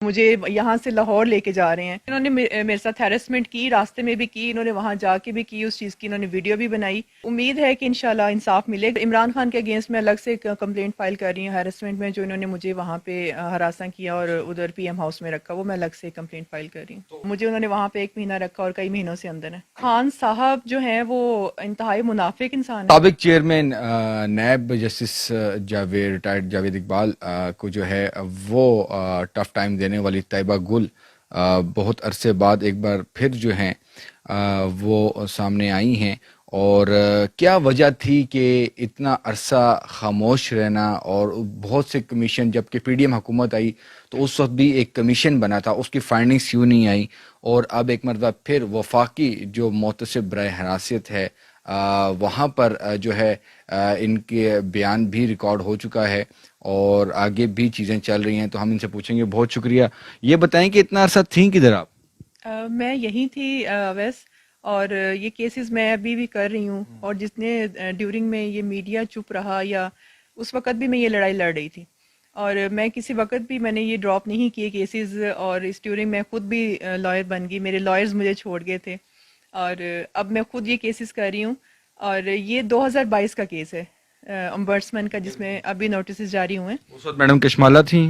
مجھے یہاں سے لاہور لے کے جا رہے ہیں. انہوں نے میرے ساتھ ہیرسمنٹ کی، راستے میں بھی کی، انہوں نے وہاں جا کے بھی کی، اس چیز کی انہوں نے ویڈیو بھی بنائی. امید ہے کہ انشاءاللہ انصاف ملے گا. عمران خان کے اگینسٹ میں الگ سے کمپلینٹ فائل کر رہی ہوں ہیرسمنٹ میں، جو انہوں نے مجھے وہاں پہ ہراساں کیا اور ادھر پی ایم ہاؤس میں رکھا، وہ میں الگ سے کمپلینٹ فائل کر رہی ہوں. مجھے انہوں نے وہاں پہ 1 مہینہ رکھا اور کئی مہینوں سے اندر ہے. خان صاحب جو ہیں وہ انتہائی منافق انسان ہے. سابق chairman NAB justice Javed retired Javed Iqbal کو جو ہے وہ ٹف ٹائم دینے والی طیبہ گل بہت عرصے بعد ایک بار پھر جو ہیں وہ سامنے آئی ہیں. اور کیا وجہ تھی کہ اتنا عرصہ خاموش رہنا؟ اور بہت سے کمیشن، جب کہ پی ڈی ایم حکومت آئی تو اس وقت بھی ایک کمیشن بنا تھا، اس کی فائنڈنگز کیوں نہیں آئی؟ اور اب ایک مرتبہ پھر وفاقی جو محتسب برائے حراست ہے وہاں پر جو ہے ان کے بیان بھی ریکارڈ ہو چکا ہے اور آگے بھی چیزیں چل رہی ہیں، تو ہم ان سے پوچھیں گے. بہت شکریہ. یہ بتائیں کہ اتنا عرصہ تھیں کدھر آپ؟ میں یہیں تھی ویس، اور یہ کیسز میں ابھی بھی کر رہی ہوں، اور جتنے ڈیورنگ میں یہ میڈیا چپ رہا یا اس وقت بھی میں یہ لڑائی لڑ رہی تھی، اور میں کسی وقت بھی میں نے یہ ڈراپ نہیں کیے کیسز. اور اس ڈیورنگ میں خود بھی لائر بن گئی، میرے لائرز مجھے چھوڑ گئے تھے، اور اب میں خود یہ کیسز کر رہی ہوں. اور یہ 2022 کا کیس ہے امبرسمن کا، جس میں ابھی نوٹسز جاری ہوئے ہیں. اس وقت میڈم کشمالہ تھیں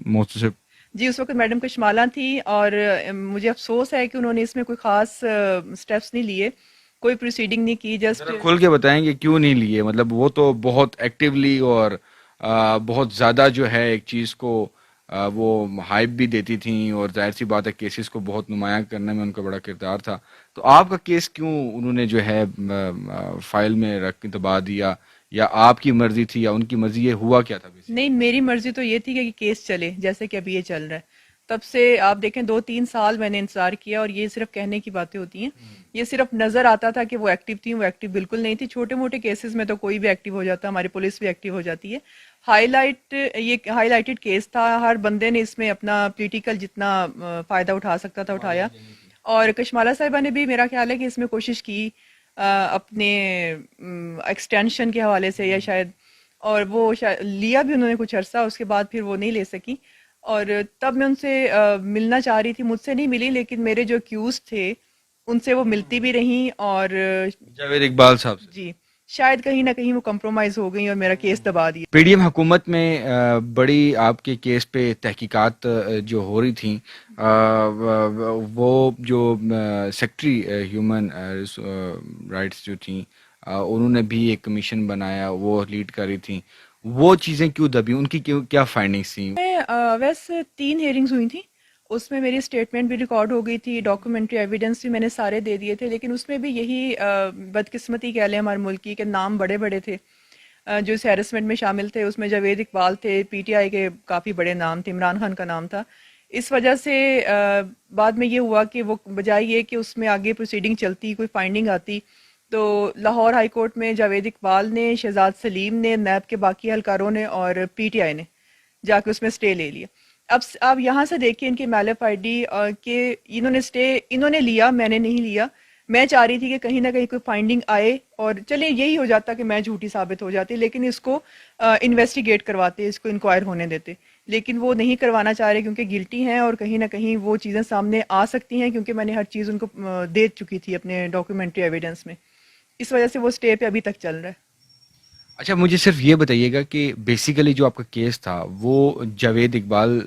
محتسب؟ جی اس وقت میڈم کشمالہ تھی، اور مجھے افسوس ہے کہ انہوں نے اس میں کوئی خاص سٹیپس نہیں لیے، کوئی پروسیڈنگ نہیں کی. جسٹ ذرا کھول کے بتائیں گے کیوں نہیں لیے؟ مطلب وہ تو بہت ایکٹیولی اور بہت زیادہ جو ہے ایک چیز کو وہ ہائپ بھی دیتی تھیں، اور ظاہر سی بات ہے کیسز کو بہت نمایاں کرنے میں ان کا بڑا کردار تھا. تو آپ کا کیس کیوں انہوں نے جو ہے فائل میں رکھ کے دبا دیا؟ یا آپ کی مرضی تھی یا ان کی مرضی؟ یہ ہوا کیا تھا نہیں، بیسیکلی؟ میری مرضی تو یہ تھی کہ کیس چلے جیسے کہ ابھی یہ چل رہا ہے. تب سے آپ دیکھیں 2-3 سال میں نے انتظار کیا، اور یہ صرف کہنے کی باتیں ہوتی ہیں. یہ صرف نظر آتا تھا کہ وہ ایکٹیو تھی، وہ ایکٹیو بالکل نہیں تھی. چھوٹے موٹے کیسز میں تو کوئی بھی ایکٹیو ہو جاتا، ہماری پولیس بھی ایکٹیو ہو جاتی ہے. یہ ہائی لائٹڈ کیس تھا، ہر بندے نے اس میں اپنا پولیٹیکل جتنا فائدہ اٹھا سکتا تھا اٹھایا. اور کشمالہ صاحبہ نے بھی میرا خیال ہے کہ اس میں کوشش کی اپنے ایکسٹینشن کے حوالے سے، یا شاید، اور وہ لیا بھی انہوں نے کچھ عرصہ، اس کے بعد پھر وہ نہیں لے سکی. اور تب میں ان سے ملنا چاہ رہی تھی، مجھ سے نہیں ملی، لیکن میرے جو اکیوز تھے ان سے وہ ملتی بھی رہیں. اور جاوید اقبال صاحب سے؟ جی شاید کہیں نہ کہیں وہ کمپرومائز ہو گئی اور میرا کیس دبا دیا. پی ڈی ایم حکومت میں بڑی آپ کے کیس پہ تحقیقات جو ہو رہی تھیں، وہ جو سیکٹری ہیومن رائٹس جو تھیں انہوں نے بھی ایک کمیشن بنایا، وہ لیڈ کر رہی تھیں. وہ چیزیں کیوں دبی؟ ان کی کیا فائنڈنگس تھیں؟ ویسے 3 ہیئرنگز ہوئی تھیں، اس میں میری اسٹیٹمنٹ بھی ریکارڈ ہو گئی تھی، ڈاکومنٹری ایویڈنس بھی میں نے سارے دے دیے تھے. لیکن اس میں بھی یہی بدقسمتی کہہ لیں ہمارے ملک کی، کہ نام بڑے بڑے تھے جو اس ہیرسمنٹ میں شامل تھے. اس میں جاوید اقبال تھے، پی ٹی آئی کے کافی بڑے نام تھے، عمران خان کا نام تھا. اس وجہ سے بعد میں یہ ہوا کہ وہ بجائے یہ کہ اس میں آگے پروسیڈنگ چلتی، کوئی فائنڈنگ آتی، تو لاہور ہائی کورٹ میں جاوید اقبال نے، شہزاد سلیم نے، نیب کے باقی اہلکاروں نے اور پی ٹی آئی نے جا کے اس میں سٹے لے لیا. اب یہاں سے دیکھیں ان کی میلف آئی ڈی کہ انہوں نے سٹے انہوں نے لیا، میں نے نہیں لیا. میں چاہ رہی تھی کہ کہیں نہ کہیں کوئی فائنڈنگ آئے، اور چلے یہی ہو جاتا کہ میں جھوٹی ثابت ہو جاتی، لیکن اس کو انویسٹیگیٹ کرواتے، اس کو انکوائر ہونے دیتے. لیکن وہ نہیں کروانا چاہ رہے کیونکہ گلٹی ہیں، اور کہیں نہ کہیں وہ چیزیں سامنے آ سکتی ہیں کیونکہ میں نے ہر چیز ان کو دے چکی تھی اپنے ڈاکیومنٹری ایویڈنس میں. اس وجہ سے وہ سٹے پہ ابھی تک چل رہا ہے. اچھا مجھے صرف یہ بتائیے گا کہ بیسیکلی جو آپ کا کیس تھا وہ جاوید اقبال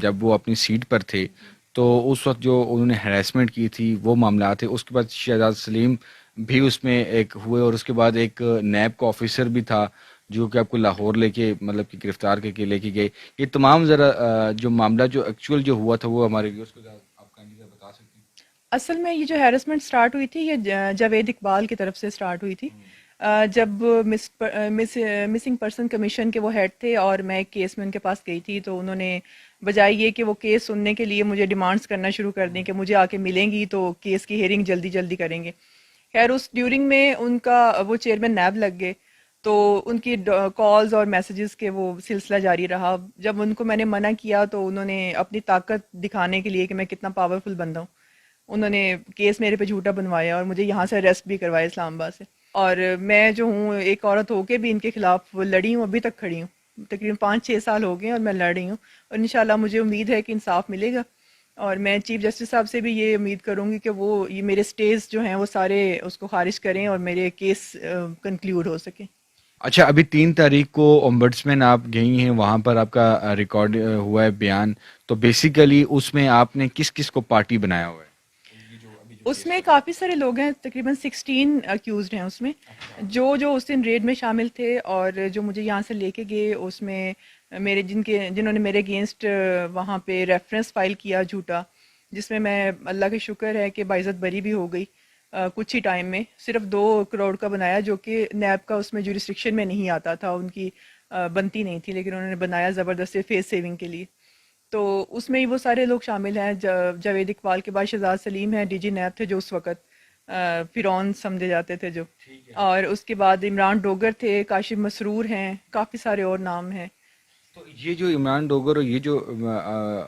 جب وہ اپنی سیٹ پر تھے تو اس وقت جو انہوں نے ہراسمنٹ کی تھی وہ معاملات تھے. اس کے بعد شہزاد سلیم بھی اس میں ایک ہوئے، اور اس کے بعد ایک نیب کا آفیسر بھی تھا جو کہ آپ کو لاہور لے کے مطلب کہ گرفتار کر کے لے کے گئے. یہ تمام ذرا جو معاملہ جو ایکچوئل جو ہوا تھا وہ ہمارے ویورز کو آپ کا بتا سکتے ہیں؟ اصل میں یہ جو ہیرسمنٹ سٹارٹ ہوئی تھی یہ جاوید اقبال کی طرف سے سٹارٹ ہوئی تھی. جب مسنگ پرسن کمیشن کے وہ ہیڈ تھے اور میں ایک کیس میں ان کے پاس گئی تھی، تو انہوں نے بجائے یہ کہ وہ کیس سننے کے لیے مجھے ڈیمانڈز کرنا شروع کر دیں کہ مجھے آ کے ملیں گی تو کیس کی ہیئرنگ جلدی جلدی کریں گے. خیر اس ڈیورنگ میں ان کا وہ چیئرمین نیب لگ گئے، تو ان کی کالز اور میسیجز کے وہ سلسلہ جاری رہا. جب ان کو میں نے منع کیا تو انہوں نے اپنی طاقت دکھانے کے لیے کہ میں کتنا پاورفل بندہ ہوں، انہوں نے کیس میرے پہ جھوٹا بنوایا اور مجھے یہاں سے اریسٹ بھی کروایا اسلام آباد سے. اور میں جو ہوں ایک عورت ہو کے بھی ان کے خلاف لڑی ہوں، ابھی تک کھڑی ہوں. تقریباً 5-6 سال ہو گئے ہیں اور میں لڑ رہی ہوں، اور انشاءاللہ مجھے امید ہے کہ انصاف ملے گا، اور میں چیف جسٹس صاحب سے بھی یہ امید کروں گی کہ وہ یہ میرے سٹیز جو ہیں وہ سارے اس کو خارج کریں اور میرے کیس کنکلیوڈ ہو سکیں۔ اچھا، ابھی 3 تاریخ کو اومبڈسمین آپ گئی ہیں، وہاں پر آپ کا ریکارڈ ہوا ہے بیان، تو بیسیکلی اس میں آپ نے کس کس کو پارٹی بنایا ہوا ہے؟ اس میں کافی سارے لوگ ہیں، تقریباً 16 اکیوزڈ ہیں اس میں، جو اس دن ریڈ میں شامل تھے، اور جو مجھے یہاں سے لے کے گئے اس میں میرے جنہوں نے میرے اگینسٹ وہاں پہ ریفرنس فائل کیا جھوٹا، جس میں اللہ کا شکر ہے کہ باعزت بری بھی ہو گئی کچھ ہی ٹائم میں، صرف 2 کروڑ کا بنایا، جو کہ نیب کا اس میں جورسڈکشن میں نہیں آتا تھا، ان کی بنتی نہیں تھی، لیکن انہوں نے بنایا زبردست فیس سیونگ کے لیے۔ تو اس میں ہی وہ سارے لوگ شامل ہیں، جاوید اقبال کے بعد شہزاد سلیم ہیں، ڈی جی نیب تھے جو اس وقت فرعون سمجھے جاتے تھے جو، اور اس کے بعد عمران ڈوگر تھے، کاشف مسرور ہیں، کافی سارے اور نام ہیں۔ تو یہ جو عمران ڈوگر اور یہ جو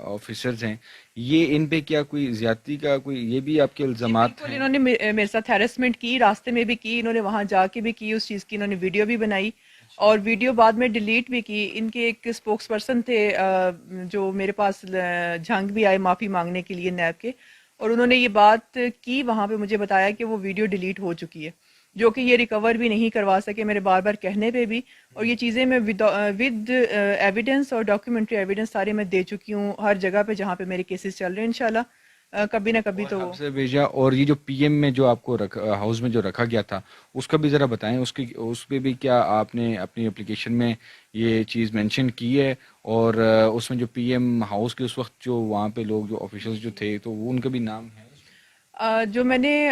آفیسرز ہیں، یہ ان پہ کیا کوئی زیادتی کا کوئی یہ بھی آپ کے جی الزامات بالکل، ہیں؟ انہوں نے میرے ساتھ ہیرسمنٹ کی، راستے میں بھی کی، انہوں نے وہاں جا کے بھی کی، اس چیز کی انہوں نے ویڈیو بھی بنائی، اور ویڈیو بعد میں ڈیلیٹ بھی کی۔ ان کے ایک اسپوکس پرسن تھے جو میرے پاس جھنگ بھی آئے معافی مانگنے کے لیے نیب کے، اور انہوں نے یہ بات کی وہاں پہ، مجھے بتایا کہ وہ ویڈیو ڈیلیٹ ہو چکی ہے، جو کہ یہ ریکور بھی نہیں کروا سکے میرے بار بار کہنے پہ بھی، اور یہ چیزیں میں ود ایویڈنس اور ڈاکیومنٹری ایویڈنس سارے میں دے چکی ہوں ہر جگہ پہ جہاں پہ میرے کیسز چل رہے ہیں، انشاءاللہ کبھی نہ کبھی اور تو آپ سے بھیجا، اور یہ جو پی ایم میں جو آپ کو ہاؤس میں جو رکھا گیا تھا، اس کا بھی ذرا بتائیں، اس پہ بھی کیا آپ نے اپنی اپلیکیشن میں یہ چیز مینشن کی ہے، اور اس میں جو پی ایم ہاؤس کے اس وقت جو وہاں پہ لوگ جو آفیشلز جو تھے، تو وہ ان کا بھی نام ہے؟ جو میں نے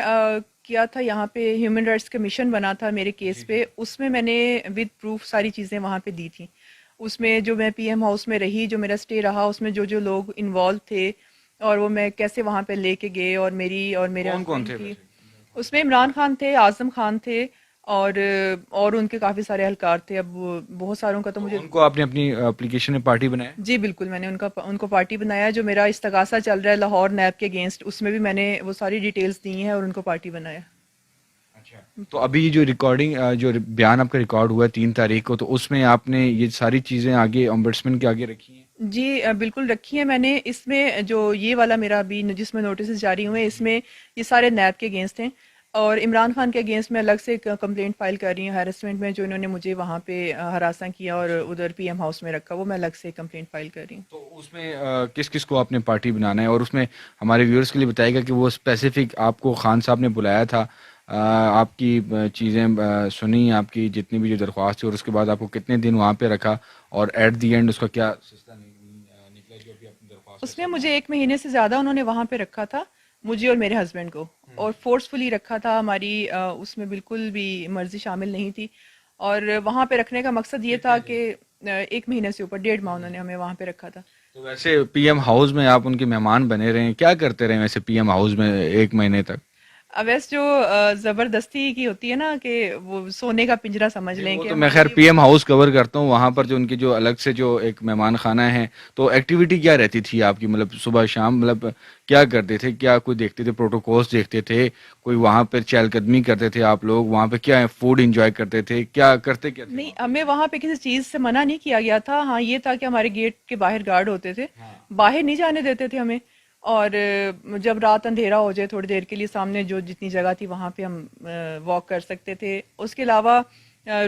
کیا تھا یہاں پہ ہیومن رائٹس کمیشن بنا تھا میرے کیس پہ، اس میں نے ود پروف ساری چیزیں وہاں پہ دی تھیں، اس میں جو میں پی ایم ہاؤس میں رہی، جو میرا سٹے رہا، اس میں جو لوگ انوالو تھے، اور وہ میں کیسے وہاں پہ لے کے گئے، اور میری اور میرے کون کون ہسبینڈ تھے کی، ویسے؟ اس میں عمران خان تھے، اعظم خان تھے، اور ان کے کافی سارے اہلکار تھے، اب بہت ساروں کا تو تو مجھے، ان کو آپ نے اپنی اپلیکیشن میں پارٹی بنایا؟ جی بالکل، میں نے ان کو پارٹی بنایا، جو میرا استغاثہ چل رہا ہے لاہور نیب کے اگینسٹ، اس میں بھی میں نے وہ ساری ڈیٹیلز دی ہیں اور ان کو پارٹی بنایا۔ اچھا، تو ابھی یہ جو ریکارڈنگ جو بیان آپ کا ریکارڈ ہوا ہے 3 تاریخ کو، تو اس میں آپ نے یہ ساری چیزیں آگے امبڈسمن کے آگے رکھی ہیں؟ جی بالکل رکھی ہے میں نے، اس میں جو یہ والا میرا ابھی جس میں نوٹسز جاری ہوئے ہیں، اس میں یہ سارے نیب کے اگینسٹ ہیں، اور عمران خان کے اگینسٹ میں الگ سے کمپلینٹ فائل کر رہی ہوں ہیرسمنٹ میں، جو انہوں نے مجھے وہاں پہ ہراساں کیا اور ادھر پی ایم ہاؤس میں رکھا، وہ میں الگ سے کمپلینٹ فائل کر رہی ہوں۔ تو اس میں کس کس کو آپ نے پارٹی بنانا ہے، اور اس میں ہمارے ویورز کے لیے بتائے گا کہ وہ اسپیسیفک آپ کو خان صاحب نے بلایا تھا، آپ کی چیزیں سنی، آپ کی جتنی بھی جو درخواست تھی، اور اس کے بعد آپ کو کتنے دن وہاں پہ رکھا، اور ایٹ دی اینڈ اس کا کیا سلسلہ نکلا جو ابھی اپنی درخواست کا اس میں سامنے مجھے آیا؟ 1 مہینے سے زیادہ انہوں نے وہاں پہ رکھا تھا، مجھے اور میرے ہسبینڈ کو، اور فورسفلی رکھا تھا، ہماری اس میں بالکل بھی مرضی شامل نہیں تھی، اور وہاں پہ رکھنے کا مقصد یہ تھا کہ 1 مہینے سے اوپر 1.5 ماہ انہوں نے ہمیں وہاں پہ رکھا تھا۔ تو ویسے پی ایم ہاؤس میں آپ ان کے مہمان بنے رہے ہیں، کیا کرتے رہے ویسے پی ایم ہاؤس میں 1 مہینے تک؟ اویس جو زبردستی کی ہوتی ہے نا، کہ وہ سونے کا پنجرا سمجھ لیں وہ کہ تو میں ہمارے خیر لیے پی وہ، ایم ہاؤس کور کرتا ہوں، وہاں پر جو ان کی جو الگ سے جو ایک مہمان خانہ ہے، تو ایکٹیویٹی کیا رہتی تھی آپ کی، مطلب صبح شام، مطلب کیا کرتے تھے، کیا کوئی دیکھتے تھے، پروٹوکولز دیکھتے تھے، کوئی وہاں پر چہل قدمی کرتے تھے آپ لوگ وہاں پہ، کیا فوڈ انجوائے کرتے تھے، کیا کرتے کیا تھے نہیں وہاں پہ؟ ہمیں وہاں پہ کسی چیز سے منع نہیں کیا گیا تھا، ہاں یہ تھا کہ ہمارے گیٹ کے باہر گارڈ ہوتے تھے، باہر نہیں جانے دیتے تھے ہمیں، اور جب رات اندھیرا ہو جائے تھوڑی دیر کے لیے سامنے جو جتنی جگہ تھی وہاں پہ ہم واک کر سکتے تھے، اس کے علاوہ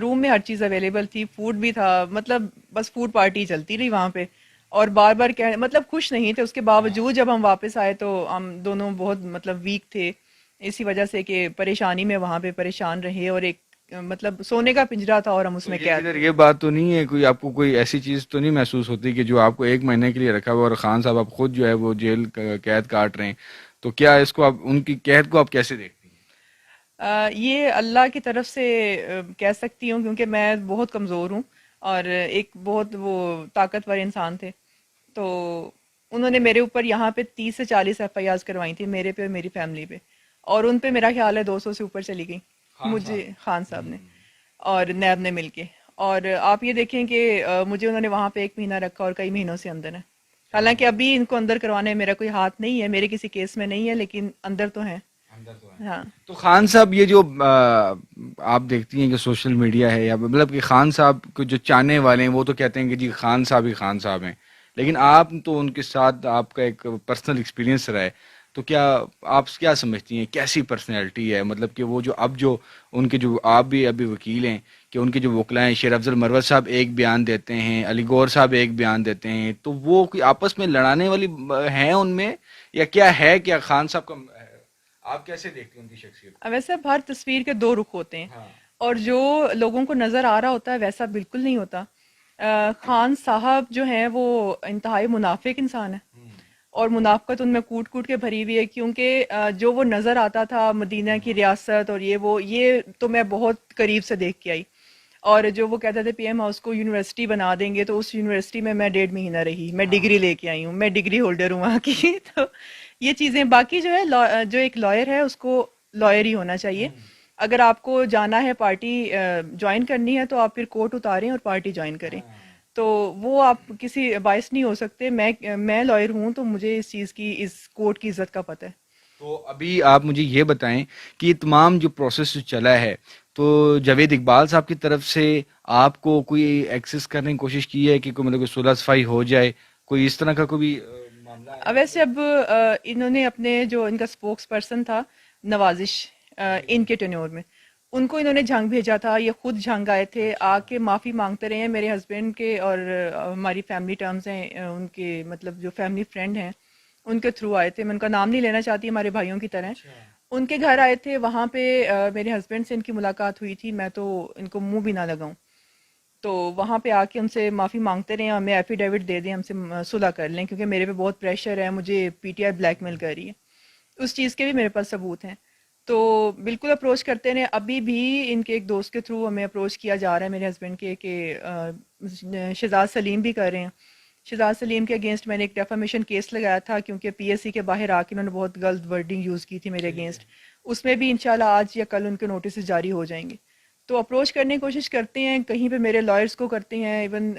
روم میں ہر چیز اویلیبل تھی، فوڈ بھی تھا، مطلب بس فوڈ پارٹی چلتی رہی وہاں پہ، اور بار بار مطلب خوش نہیں تھے، اس کے باوجود جب ہم واپس آئے تو ہم دونوں بہت مطلب ویک تھے، اسی وجہ سے کہ پریشانی میں وہاں پہ پریشان رہے، اور ایک مطلب سونے کا پنجرا تھا اور ہم اس تو میں یہ قید کدھر تھے۔ یہ بات تو نہیں ہے، کوئی آپ کو کوئی ایسی چیز تو نہیں محسوس ہوتی کہ جو آپ کو 1 مہینے کے لیے رکھا ہوا، اور خان صاحب آپ خود جو ہے وہ جیل قید کاٹ رہے ہیں، تو کیا اس کو آپ ان کی قید کو آپ کیسے دیکھتی ہیں؟ یہ اللہ کی طرف سے کہہ سکتی ہوں، کیونکہ میں بہت کمزور ہوں، اور ایک بہت وہ طاقتور انسان تھے، تو انہوں نے میرے اوپر یہاں پہ 30 سے 40 ایف آئی آرز کروائی تھی، میرے پہ اور میری فیملی پہ، اور ان پہ میرا خیال ہے 200 سے اوپر چلی گئی، خان مجھے صاحب؟ خان صاحب نے اور نیب نے مل کے، اور آپ یہ دیکھیں کہ مجھے انہوں نے وہاں پہ 1 مہینہ رکھا اور کئی مہینوں سے اندر ہے، حالانکہ ابھی ان کو اندر کروانے میں میرا کوئی ہاتھ نہیں ہے، میرے کسی کیس میں نہیں ہے، لیکن اندر تو ہیں۔ ہاں تو خان صاحب یہ جو آپ دیکھتی ہیں کہ سوشل میڈیا ہے یا مطلب کہ خان صاحب کو جو چاہنے والے ہیں وہ تو کہتے ہیں کہ جی خان صاحب ہی خان صاحب ہیں، لیکن آپ تو ان کے ساتھ آپ کا ایک پرسنل ایکسپیرینس رہا ہے، تو کیا آپ کیا سمجھتی ہیں کیسی پرسنالٹی ہے؟ مطلب کہ وہ جو ان کے جو آپ بھی ابھی وکیل ہیں کہ ان کے جو وکلا ہیں، شیر افضل مروت صاحب ایک بیان دیتے ہیں، علی گور صاحب ایک بیان دیتے ہیں، تو وہ کوئی آپس میں لڑانے والی ہیں ان میں، یا کیا ہے؟ کیا خان صاحب کا آپ کیسے دیکھتے ہیں ان کی شخصیت؟ ویسے اب ہر تصویر کے دو رخ ہوتے ہیں، ہاں اور جو لوگوں کو نظر آ رہا ہوتا ہے ویسا بالکل نہیں ہوتا. خان صاحب جو ہیں وہ انتہائی منافق انسان ہے، اور منافقت ان میں کوٹ کوٹ کے بھری ہوئی ہے، کیونکہ جو وہ نظر آتا تھا مدینہ کی ریاست اور یہ تو میں بہت قریب سے دیکھ کے آئی. اور جو وہ کہتے تھے پی ایم ہاؤس کو یونیورسٹی بنا دیں گے، تو اس یونیورسٹی میں 1.5 مہینہ رہی، میں ڈگری لے کے آئی ہوں، میں ڈگری ہولڈر ہوں وہاں کی. تو یہ چیزیں باقی جو ہے جو ایک لائر ہے اس کو لائر ہی ہونا چاہیے. اگر آپ کو جانا ہے پارٹی جوائن کرنی ہے تو آپ پھر کوٹ اتاریں اور پارٹی جوائن کریں، تو وہ آپ کسی باعث نہیں ہو سکتے. میں لائر ہوں تو مجھے اس چیز کی، اس کوٹ کی عزت کا پتہ ہے. تو ابھی آپ مجھے یہ بتائیں کہ یہ تمام جو پروسیس چلا ہے، تو جاوید اقبال صاحب کی طرف سے آپ کو کوئی ایکسس کرنے کی کوشش کی ہے کہ کوئی مطلب کوئی صلح صفائی ہو جائے، کوئی اس طرح کا کوئی معاملہ ہے؟ ویسے اب انہوں نے اپنے جو ان کا اسپوکس پرسن تھا نوازش، ان کے ٹینیور میں ان کو انہوں نے جھنگ بھیجا تھا، یہ خود جھنگ آئے تھے، آ کے معافی مانگتے رہے ہیں. میرے ہسبینڈ کے اور ہماری فیملی ٹرمز ہیں، ان کے مطلب جو فیملی فرینڈ ہیں ان کے تھرو آئے تھے. میں ان کا نام نہیں لینا چاہتی، ہمارے بھائیوں کی طرح. ان کے گھر آئے تھے، وہاں پہ میرے ہسبینڈ سے ان کی ملاقات ہوئی تھی، میں تو ان کو منہ بھی نہ لگاؤں. تو وہاں پہ آ کے ان سے معافی مانگتے رہے، ہمیں ایفیڈیوٹ دے دیں، ہم سے صلح کر لیں، کیونکہ میرے پہ بہت پریشر ہے، مجھے پی ٹی آئی بلیک میل کر رہی ہے. اس چیز کے بھی میرے پاس ثبوت ہیں. تو بالکل اپروچ کرتے رہے. ابھی بھی ان کے ایک دوست کے تھرو ہمیں اپروچ کیا جا رہا ہے میرے ہسبینڈ کے، کہ شہزاد سلیم بھی کر رہے ہیں. شہزاد سلیم کے اگینسٹ میں نے ایک ڈیفامیشن کیس لگایا تھا، کیونکہ پی ایس سی کے باہر آ کے انہوں نے بہت غلط ورڈنگ یوز کی تھی میرے اگینسٹ. اس میں بھی انشاءاللہ آج یا کل ان کے نوٹسز جاری ہو جائیں گے. تو اپروچ کرنے کی کوشش کرتے ہیں، کہیں پہ میرے لائرز کو کرتے ہیں ایون،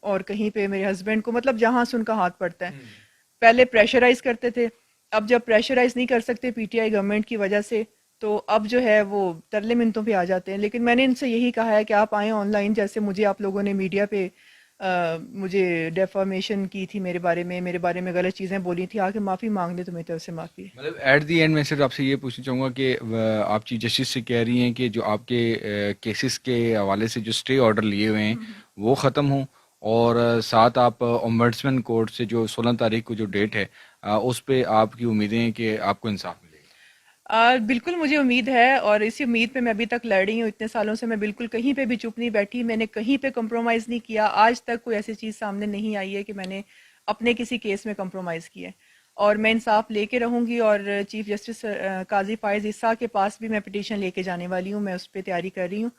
اور کہیں پہ میرے ہسبینڈ کو، مطلب جہاں سے ان کا ہاتھ پڑتا ہے. پہلے پریشرائز کرتے تھے، اب جب پریشرائز نہیں کر سکتے پی ٹی آئی گورنمنٹ کی وجہ سے، تو اب جو ہے وہ ترلے منتوں پہ آ جاتے ہیں. لیکن میں نے ان سے یہی کہا ہے کہ آپ آئیں آن لائن، جیسے مجھے آپ لوگوں نے میڈیا پہ مجھے ڈیفامیشن کی تھی، میرے بارے میں غلط چیزیں بولی تھی، آ کے معافی مانگ لیں تو میری طرف سے معافی ہے. مطلب ایٹ دی اینڈ میں صرف آپ سے یہ پوچھنا چاہوں گا کہ آپ چیف جسٹس سے کہہ رہی ہیں کہ جو آپ کے کیسز کے حوالے سے جو اسٹے آرڈر لیے ہوئے ہیں وہ ختم ہوں، اور ساتھ آپ اومبڈسمن کورٹ سے جو 16 تاریخ کو جو ڈیٹ ہے اس پہ آپ کی امیدیں ہیں کہ آپ کو انصاف ملے گا؟ بالکل مجھے امید ہے، اور اسی امید پہ میں ابھی تک لڑ رہی ہوں. اتنے سالوں سے میں بالکل کہیں پہ بھی چپ نہیں بیٹھی، میں نے کہیں پہ کمپرومائز نہیں کیا. آج تک کوئی ایسی چیز سامنے نہیں آئی ہے کہ میں نے اپنے کسی کیس میں کمپرومائز کیا ہے، اور میں انصاف لے کے رہوں گی. اور چیف جسٹس قاضی فائز عیسیٰ کے پاس بھی میں پٹیشن لے کے جانے والی ہوں، میں اس پہ تیاری کر رہی ہوں.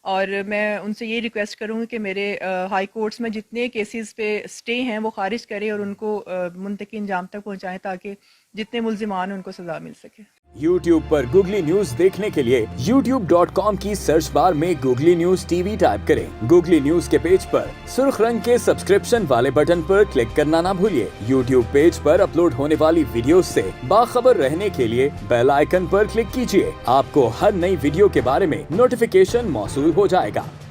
اور میں ان سے یہ ریکویسٹ کروں گی کہ میرے ہائی کورٹس میں جتنے کیسز پہ اسٹے ہیں وہ خارج کریں اور ان کو منطقی انجام تک پہنچائیں، تاکہ جتنے ملزمان ہیں ان کو سزا مل سکے. YouTube پر گوگلی نیوز دیکھنے کے لیے youtube.com کی سرچ بار میں googly news T V type کریں. گوگلی نیوز کے پیج پر سرخ رنگ کے سبسکرپشن والے بٹن پر کلک کرنا نہ بھولیے. YouTube پیج پر اپلوڈ ہونے والی ویڈیوز سے باخبر رہنے کے لیے بیل آئیکن پر کلک کیجیے. آپ کو ہر نئی ویڈیو کے بارے میں نوٹیفیکیشن موصول ہو جائے گا.